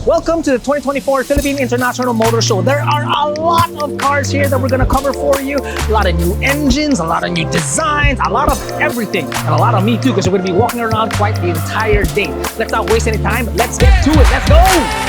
Welcome to the 2024 Philippine International Motor Show. There are a lot of cars here that we're going to cover for you. A lot of new engines, a lot of new designs, a lot of everything. And a lot of me too, because we're going to be walking around quite the entire day. Let's not waste any time. Let's get to it. Let's go!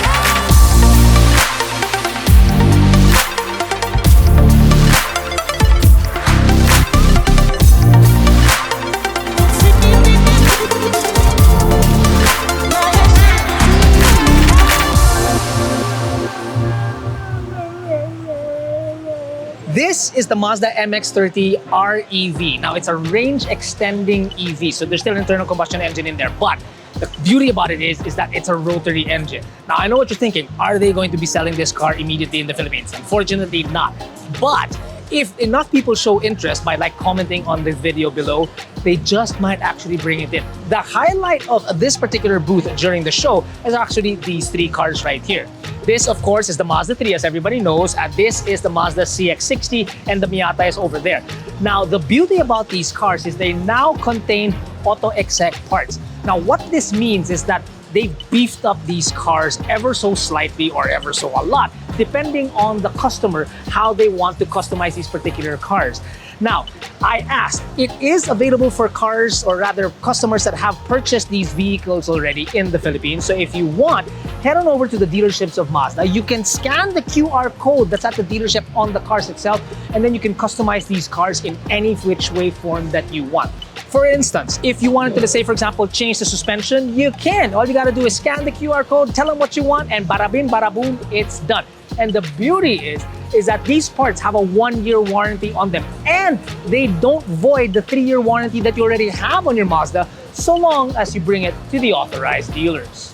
This is the Mazda MX-30 REV. Now, it's a range-extending EV, so there's still an internal combustion engine in there. But the beauty about it is that it's a rotary engine. Now, I know what you're thinking. Are they going to be selling this car immediately in the Philippines? Unfortunately, not. But if enough people show interest by commenting on this video below, they just might actually bring it in. The highlight of this particular booth during the show is actually these three cars right here. This, of course, is the Mazda 3, as everybody knows, and this is the Mazda CX-60, and the Miata is over there. Now, the beauty about these cars is they now contain AutoExe parts. Now, what this means is that they've beefed up these cars ever so slightly or ever so a lot, depending on the customer, how they want to customize these particular cars. Now, I asked, it is available for cars, or rather customers that have purchased these vehicles already in the Philippines. So if you want, head on over to the dealerships of Mazda. You can scan the QR code that's at the dealership on the cars itself, and then you can customize these cars in any which way form that you want. For instance, if you wanted to, say, for example, change the suspension, you can. All you gotta do is scan the QR code, tell them what you want, and bada bing, bada boom, it's done. And the beauty is that these parts have a 1-year warranty on them, and they don't void the 3-year warranty that you already have on your Mazda, so long as you bring it to the authorized dealers.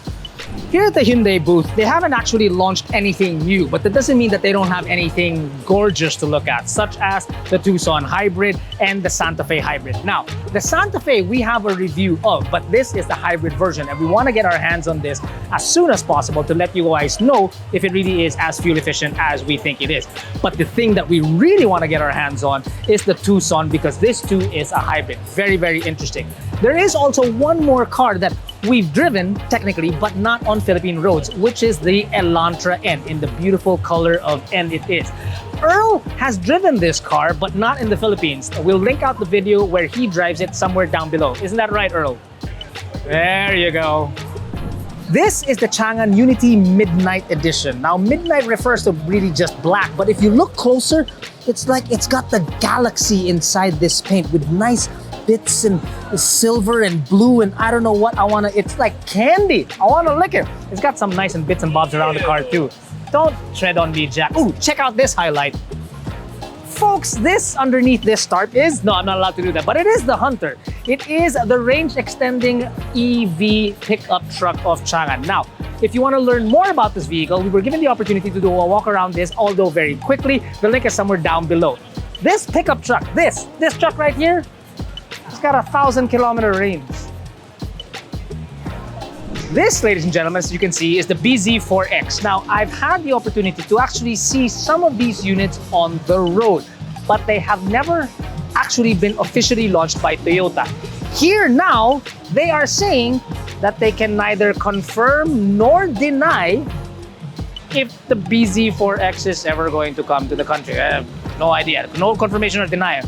Here at the Hyundai booth, they haven't actually launched anything new, but that doesn't mean that they don't have anything gorgeous to look at, such as the Tucson Hybrid and the Santa Fe Hybrid. Now, the Santa Fe we have a review of, but this is the hybrid version, and we want to get our hands on this as soon as possible to let you guys know if it really is as fuel efficient as we think it is. But the thing that we really want to get our hands on is the Tucson, because this too is a hybrid. Very, very interesting. There is also one more car that we've driven, technically, but not on Philippine roads, which is the Elantra N, in the beautiful color of N it is. Earl has driven this car, but not in the Philippines. We'll link out the video where he drives it somewhere down below. Isn't that right, Earl? There you go. This is the Chang'an Unity Midnight Edition. Now, midnight refers to really just black, but if you look closer, it's like it's got the galaxy inside this paint with nice bits and silver and blue and I don't know what. It's like candy. I want to lick it. It's got some nice and bits and bobs around the car too. Don't tread on me, Jack. Ooh, check out this highlight. Folks, this underneath this tarp is, no, I'm not allowed to do that, but it is the Hunter. It is the range-extending EV pickup truck of Chang'an. Now, if you want to learn more about this vehicle, we were given the opportunity to do a walk around this, although very quickly. The link is somewhere down below. This pickup truck, this truck right here, it's got a 1,000-kilometer range. This, ladies and gentlemen, as you can see, is the BZ4X. Now, I've had the opportunity to actually see some of these units on the road, but they have never actually been officially launched by Toyota. Here now, they are saying that they can neither confirm nor deny if the BZ4X is ever going to come to the country. I have no idea. No confirmation or denial.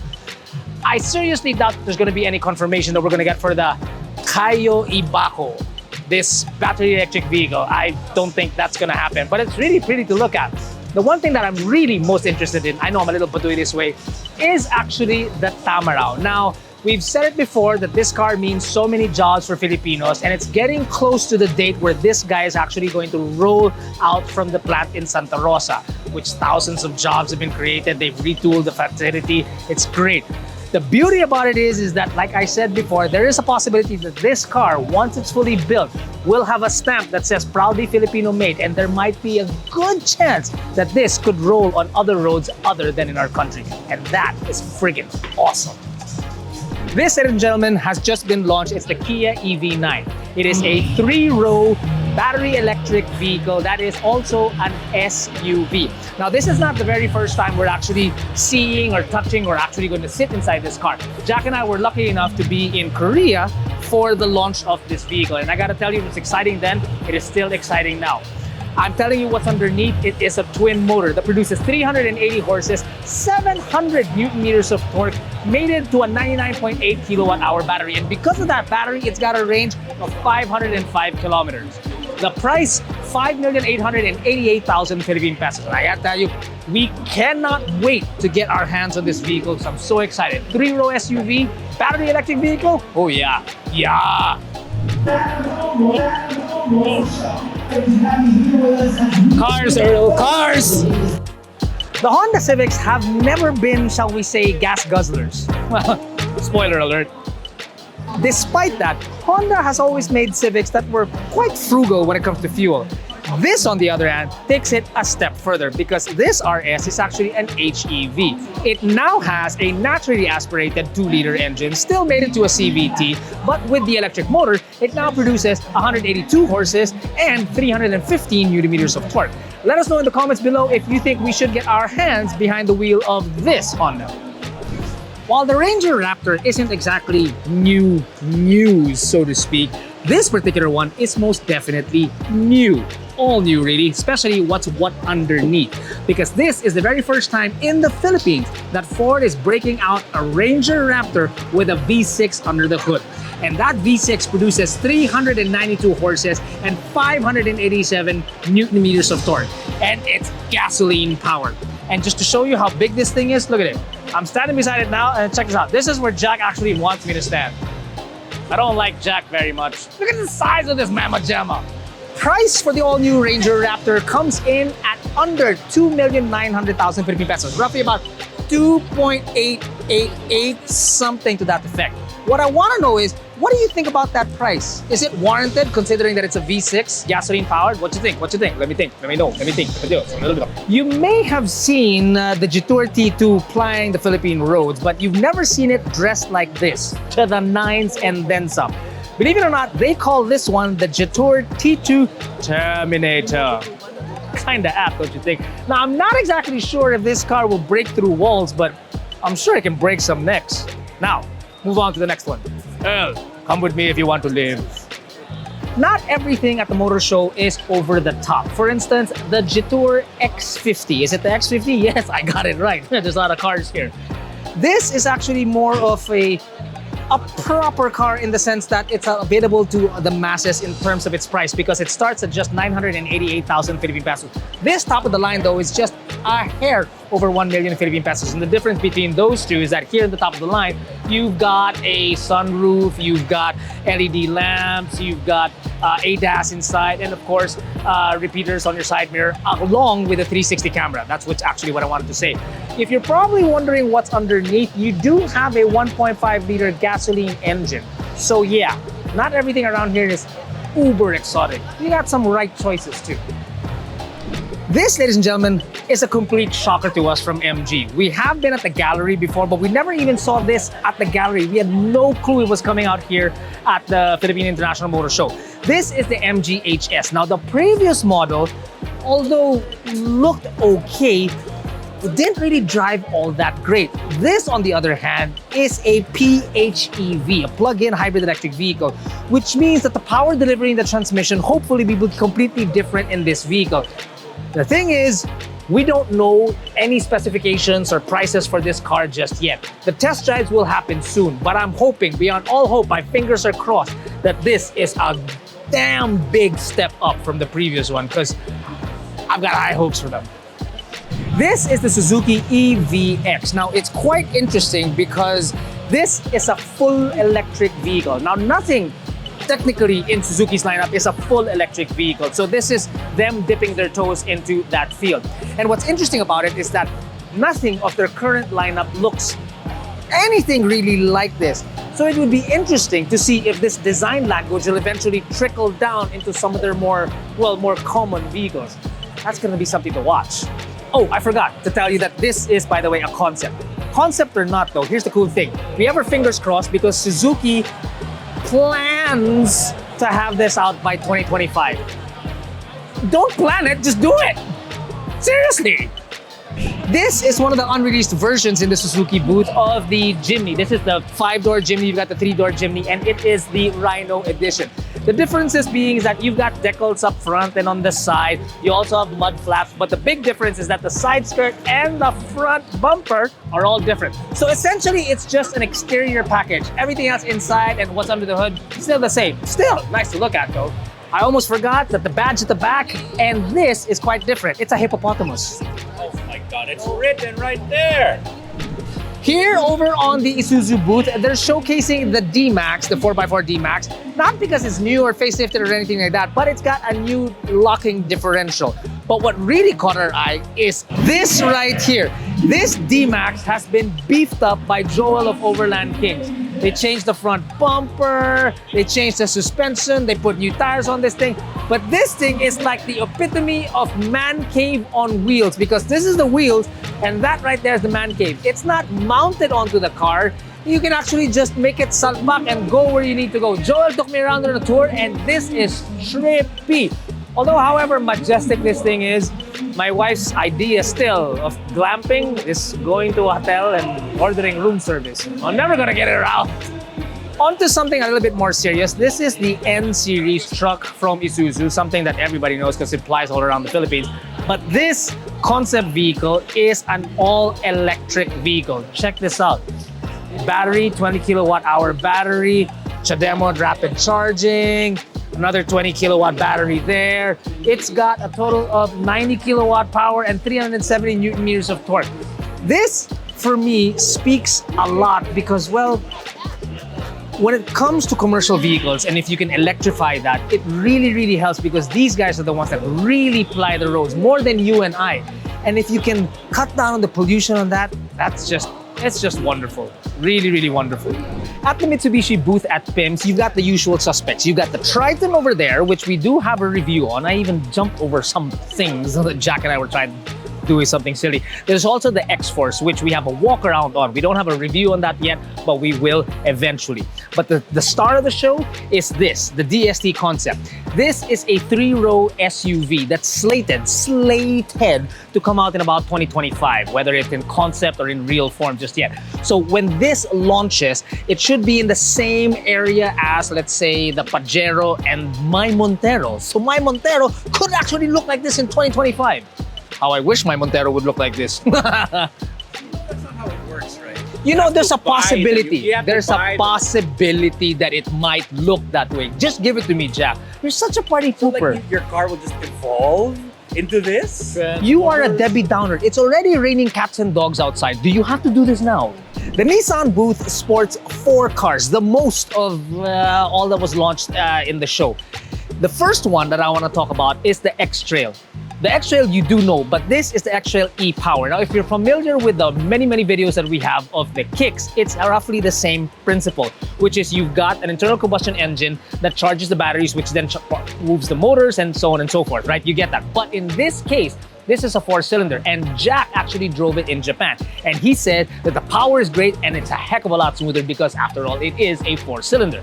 I seriously doubt there's going to be any confirmation that we're going to get for the Kayo Ibaco, this battery electric vehicle. I don't think that's going to happen, but it's really pretty to look at. The one thing that I'm really most interested in, I know I'm a little patuloy this way, is actually the Tamaraw. Now, we've said it before that this car means so many jobs for Filipinos, and it's getting close to the date where this guy is actually going to roll out from the plant in Santa Rosa, which thousands of jobs have been created. They've retooled the facility. It's great. The beauty about it is that, like I said before, there is a possibility that this car, once it's fully built, will have a stamp that says proudly Filipino made, and there might be a good chance that this could roll on other roads other than in our country. And that is friggin' awesome. This, ladies and gentlemen, has just been launched. It's the Kia EV9. It is a 3-row battery electric vehicle that is also an SUV. Now, this is not the very first time we're actually seeing or touching or actually going to sit inside this car. Jack and I were lucky enough to be in Korea for the launch of this vehicle. And I gotta tell you, it was exciting then, it is still exciting now. I'm telling you what's underneath. It is a twin motor that produces 380 horses, 700 newton meters of torque, mated to a 99.8 kilowatt hour battery. And because of that battery, it's got a range of 505 kilometers. The price, 5,888,000 Philippine pesos. And I gotta tell you, we cannot wait to get our hands on this vehicle, so I'm so excited. 3-row SUV, battery electric vehicle? Oh yeah, yeah. Cars, Earl, cars! The Honda Civics have never been, shall we say, gas guzzlers. Well, spoiler alert. Despite that, Honda has always made Civics that were quite frugal when it comes to fuel. This, on the other hand, takes it a step further because this RS is actually an HEV. It now has a naturally aspirated 2-liter engine, still made it to a CVT, but with the electric motor, it now produces 182 horses and 315 newton meters of torque. Let us know in the comments below if you think we should get our hands behind the wheel of this Honda. While the Ranger Raptor isn't exactly new news, so to speak, this particular one is most definitely new. All new really, especially what's underneath. Because this is the very first time in the Philippines that Ford is breaking out a Ranger Raptor with a V6 under the hood. And that V6 produces 392 horses and 587 newton meters of torque. And it's gasoline powered. And just to show you how big this thing is, look at it. I'm standing beside it now, and check this out. This is where Jack actually wants me to stand. I don't like Jack very much. Look at the size of this mamma jamma. Price for the all-new Ranger Raptor comes in at under 2,900,000 Philippine pesos, roughly about 2.888, something to that effect. What I want to know is, what do you think about that price? Is it warranted considering that it's a V6 gasoline powered? What do you think? What do you think? Let me think. Let me know. Let me think. You may have seen the Jetour T2 plying the Philippine roads, but you've never seen it dressed like this, to the nines and then some. Believe it or not, they call this one the Jetour T2 Terminator. Kinda apt, don't you think? Now, I'm not exactly sure if this car will break through walls, but I'm sure it can break some necks. Now, move on to the next one. Earl, come with me if you want to live. Not everything at the motor show is over the top. For instance, the Jetour X50. Is it the X50? Yes, I got it right. There's a lot of cars here. This is actually more of a proper car in the sense that it's available to the masses in terms of its price because it starts at just 988,000 Philippine pesos. This top of the line though is just a hair over 1 million Philippine pesos. And the difference between those two is that here at the top of the line, you've got a sunroof, you've got LED lamps, you've got ADAS inside, and of course, repeaters on your side mirror, along with a 360 camera. That's actually what I wanted to say. If you're probably wondering what's underneath, you do have a 1.5-liter gasoline engine. So yeah, not everything around here is uber exotic. You got some right choices too. This, ladies and gentlemen, is a complete shocker to us from MG. We have been at the gallery before, but we never even saw this at the gallery. We had no clue it was coming out here at the Philippine International Motor Show. This is the MG HS. Now, the previous model, although looked okay, it didn't really drive all that great. This, on the other hand, is a PHEV, a plug-in hybrid electric vehicle, which means that the power delivery and the transmission hopefully will be completely different in this vehicle. The thing is, we don't know any specifications or prices for this car just yet. The test drives will happen soon, but I'm hoping, beyond all hope, my fingers are crossed, that this is a damn big step up from the previous one because I've got high hopes for them. This is the Suzuki EVX. Now, it's quite interesting because this is a full electric vehicle. Now, nothing technically in Suzuki's lineup is a full electric vehicle. So this is them dipping their toes into that field. And what's interesting about it is that nothing of their current lineup looks anything really like this. So it would be interesting to see if this design language will eventually trickle down into some of their more common vehicles. That's gonna be something to watch. Oh, I forgot to tell you that this is, by the way, a concept. Concept or not though, here's the cool thing. We have our fingers crossed because Suzuki plans to have this out by 2025. Don't plan it, just do it. Seriously. This is one of the unreleased versions in the Suzuki booth of the Jimny. This is the 5-door Jimny, you've got the 3-door Jimny, and it is the Rhino edition. The differences being is that you've got decals up front and on the side. You also have mud flaps, but the big difference is that the side skirt and the front bumper are all different. So essentially, it's just an exterior package. Everything else inside and what's under the hood, still the same. Still nice to look at though. I almost forgot that the badge at the back and this is quite different. It's a hippopotamus. Oh my God, it's written right there. Here over on the Isuzu booth, they're showcasing the DMAX, the 4x4 DMAX, not because it's new or facelifted or anything like that, but it's got a new locking differential. But what really caught our eye is this right here. This DMAX has been beefed up by Joel of Overland Kings. They changed the front bumper, they changed the suspension, they put new tires on this thing. But this thing is like the epitome of man cave on wheels, because this is the wheels and that right there is the man cave. It's not mounted onto the car. You can actually just make it salpak and go where you need to go. Joel took me around on a tour and this is trippy. Although, however majestic this thing is, my wife's idea still of glamping is going to a hotel and ordering room service. I'm never gonna get it around. On to something a little bit more serious. This is the N Series truck from Isuzu, something that everybody knows because it flies all around the Philippines. But this concept vehicle is an all-electric vehicle. Check this out. Battery, 20 kilowatt hour battery, CHAdeMO rapid charging, another 20 kilowatt battery there. It's got a total of 90 kilowatt power and 370 Newton meters of torque. This, for me, speaks a lot because, well, when it comes to commercial vehicles, and if you can electrify that, it really, really helps because these guys are the ones that really ply the roads more than you and I. And if you can cut down on the pollution on that, it's just wonderful. Really, really wonderful. At the Mitsubishi booth at PIMS, you've got the usual suspects. You've got the Triton over there, which we do have a review on. I even jumped over some things that Jack and I were trying doing something silly. There's also the X-Force, which we have a walk around on. We don't have a review on that yet, but we will eventually. But the star of the show is this, the DST concept. This is a 3-row SUV that's slated to come out in about 2025, whether it's in concept or in real form just yet. So when this launches, it should be in the same area as, let's say, the Pajero and my Montero. So my Montero could actually look like this in 2025. How I wish my Montero would look like this. That's not how it works, right? You know, there's a possibility. There's a possibility that it might look that way. Just give it to me, Jack. You're such a party pooper. Like your car will just evolve into this? You are a Debbie Downer. It's already raining cats and dogs outside. Do you have to do this now? The Nissan booth sports 4 cars, the most of all that was launched in the show. The first one that I want to talk about is the X-Trail. The X-Trail you do know, but this is the X-Trail e-Power. Now, if you're familiar with the many videos that we have of the Kicks, it's roughly the same principle, which is you've got an internal combustion engine that charges the batteries, which then moves the motors and so on and so forth, right? You get that. But in this case, this is a 4-cylinder, and Jack actually drove it in Japan. And he said that the power is great and it's a heck of a lot smoother because, after all, it is a 4-cylinder.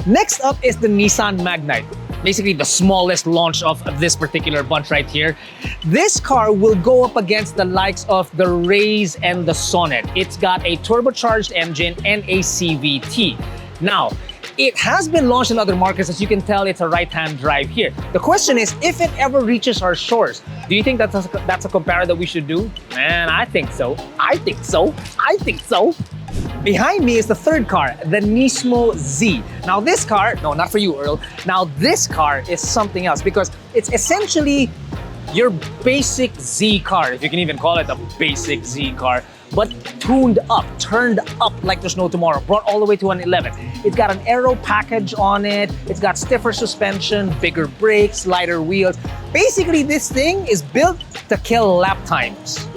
Next up is the Nissan Magnite. Basically the smallest launch of this particular bunch right here. This car will go up against the likes of the Raze and the Sonnet. It's got a turbocharged engine and a CVT. Now, it has been launched in other markets. As you can tell, it's a right-hand drive here. The question is, if it ever reaches our shores, do you think that's a comparator that we should do? Man, I think so. I think so. I think so. Behind me is the third car, the Nismo Z. Now this car, no, not for you, Earl. Now this car is something else because it's essentially your basic Z car, if you can even call it a basic Z car, but tuned up, turned up like there's no tomorrow, brought all the way to an 11. It's got an aero package on it. It's got stiffer suspension, bigger brakes, lighter wheels. Basically, this thing is built to kill lap times.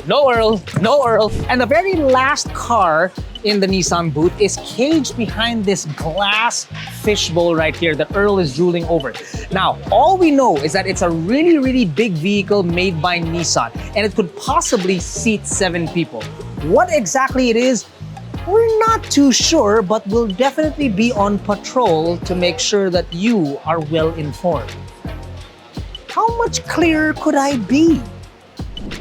No, Earl. No, Earl. And the very last car in the Nissan booth is caged behind this glass fishbowl right here that Earl is drooling over. Now, all we know is that it's a really, really big vehicle made by Nissan, and it could possibly seat 7 people. What exactly it is, we're not too sure, but we'll definitely be on patrol to make sure that you are well informed. How much clearer could I be?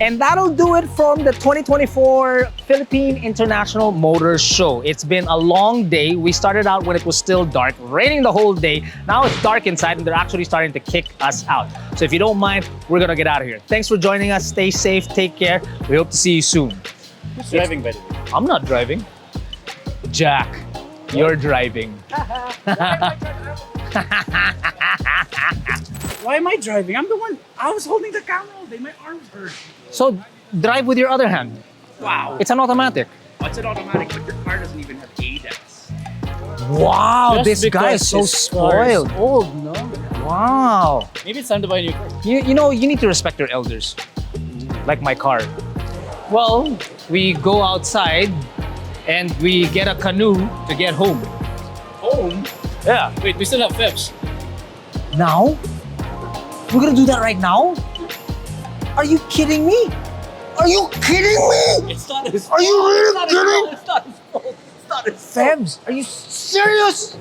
And that'll do it from the 2024 Philippine International Motor Show. It's been a long day. We started out when it was still dark, raining the whole day. Now it's dark inside and they're actually starting to kick us out. So if you don't mind, we're gonna get out of here. Thanks for joining us. Stay safe, take care. We hope to see you soon. Who's driving, by the way? I'm not driving. Jack, you're driving. Why am I driving? I'm the one. I was holding the camera all day. My arms hurt. So drive with your other hand. Wow. It's an automatic. It's an automatic, but your car doesn't even have ADAS. Wow, Just this guy is because so his car is spoiled. old, no? Wow. Maybe it's time to buy a new car. You know, you need to respect your elders. Like my car. Well, we go outside and we get a canoe to get home. Home? Yeah. Wait, we still have FIPS. Now? We're gonna do that right now? Are you kidding me? Are you kidding me? It's not his Are you really kidding? It's not his fault. It's not his fault. Febs, are you serious?